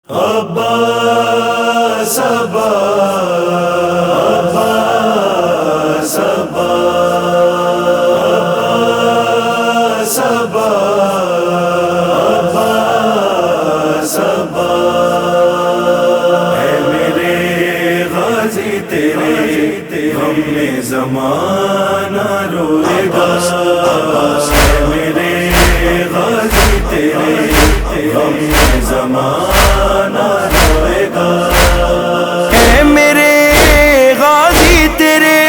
عباس عباس عباس عباس اے میرے غازی تیرے غم میں زمانہ روئے گا، اے میرے غازی تیرے غم میں زمانہ روئے گا، اے میرے غازی تیرے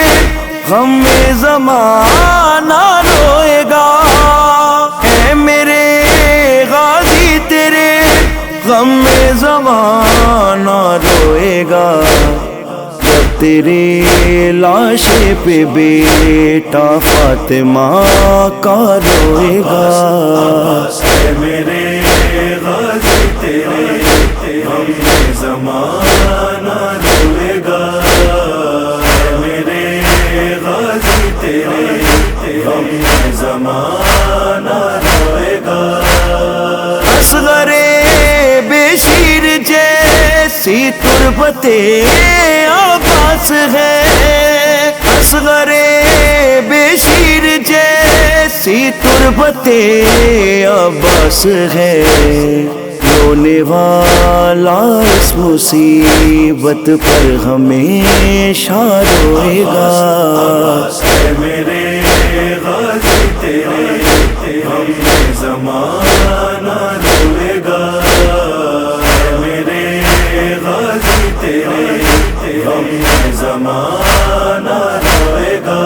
غم میں زمانہ روئے گا، اے میرے غازی تیرے غم میں زمانہ روئے گا، جب تیرے لاشے پہ بیٹا فاطمہ کا روئے گا، اے میرے غازی تیرے غم میں زمانہ روئے گا، اے میرے غازی تیرے غم میں زمانہ روئے گا، اصغر بے شیر جیسی تربت عباس ہے، اصغر بے شیر جیسی تربت عباس ہے، رونے والا اس مصیبت پر ہمیشہ روئے گا، اے میرے غازی تیرے غم میں زمانہ روئے گا، اے میرے غازی تیرے غم میں زمانہ روئے گا،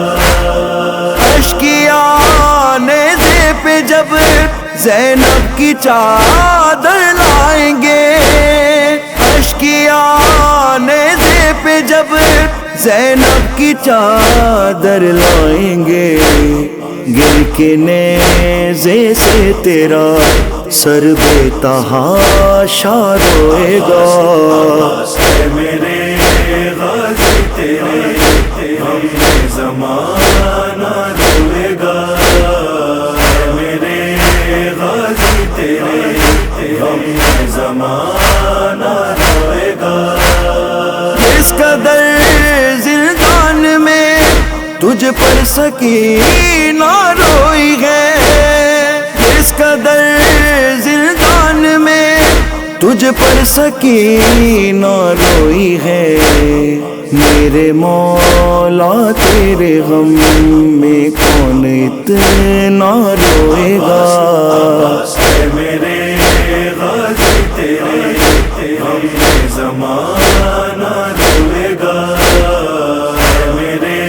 اشکیاں نیزے پہ جب زینب کی چادر لائیں گے، اشکیاں نیزے پہ جب زینب کی چادر لائیں گے، گر کے نیزے سے تیرا سر بے تحاشا روئے گا، اے میرے غازی تیرے غم میں زمانہ روئے گا، اے میرے غازی تیرے غم میں زمانہ روئے گا، اس قدر زندان میں تجھ پر سکینہ روئی ہے، اس قدر زندان میں تجھ پر سکینہ روئی ہے، میرے مولا تیرے غم میں کون اتنا روئے گا، اے میرے غازی تیرے غم میں زمانہ روئے گا، اے میرے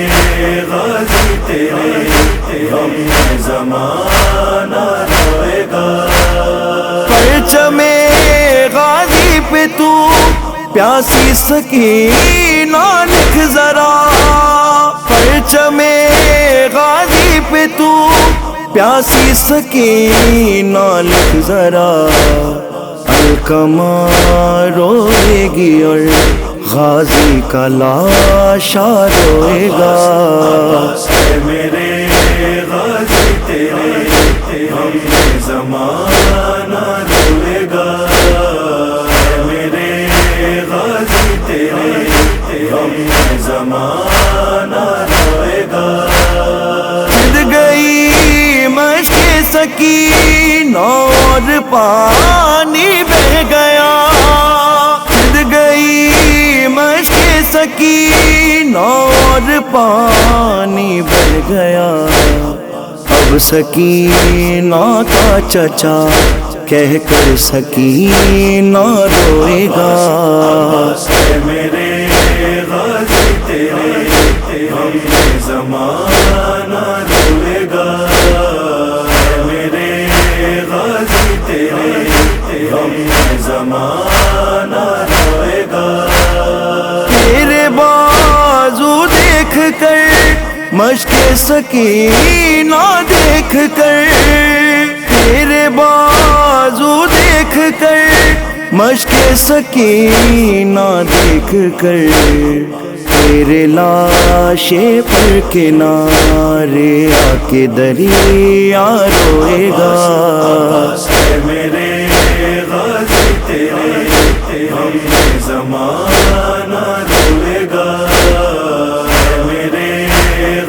غازی تیرے غم میں زمانہ روئے گا، پرچم غازی پہ تو پیاسی سکینہ لکھ ذرا، پرچم غازی پہ تو پیاسی سکینہ لکھ ذرا، القمہ روئے گی اور غازی کا لاشا روئے گا، اے میرے غازی تیرے غم میں زمانہ روئے گا، اے میرے غازی تیرے غم میں زمانہ روئے گا، گر گئی مشق سکینہ اور پانی بہ گیا، گر گئی مشق سکینہ اور پانی بہ گیا، اب سکینہ کا چچا کہہ کر سکینہ روئے گا، اے میرے غازی تیرے غم میں زمانہ روئے گا، اے میرے غازی تیرے غم میں زمانہ روئے گا، تیرے بازو دیکھ کر مشق سکینہ دیکھ کر، تیرے بازو دیکھ کر مشق سکینہ دیکھ کر، تیرے لاشے پر کنارے آ کے دریا روئے گا، اے میرے غازی تیرے غم میں زمانہ روئے گا، اے میرے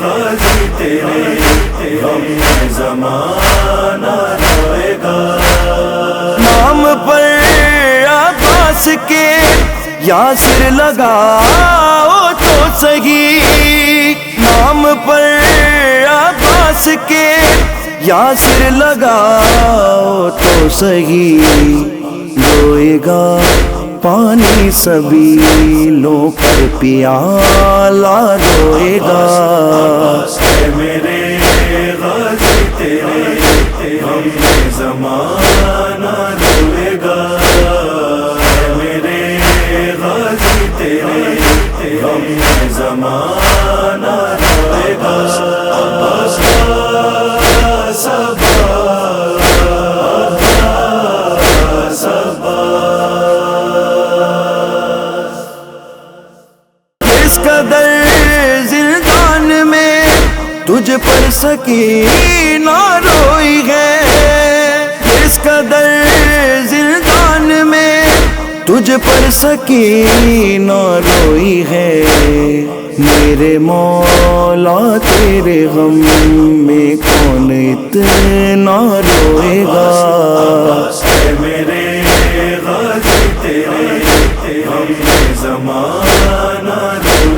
غازی تیرے غم میں زمانہ روئے گا۔ نام پر عباس کے یاسر لگاؤ تو سہی، نام پر عباس کے یاسر لگاؤ تو سہی، روئے گا پانی سبیلوں پر پیالہ روئے گا۔ اے میرے غازی تیرے غم میں زمانہ روئے گا، اے میرے غازی تیرے غم میں زمانہ روئے گا۔ اس قدر زندان میں تجھ پر سکینہ روئی ہے، اس قدر زندان میں تجھ پر سکینہ روئی ہے، میرے مولا تیرے غم میں کون اتنا روئے گا۔ اے میرے غازی تیرے غم میں زمانہ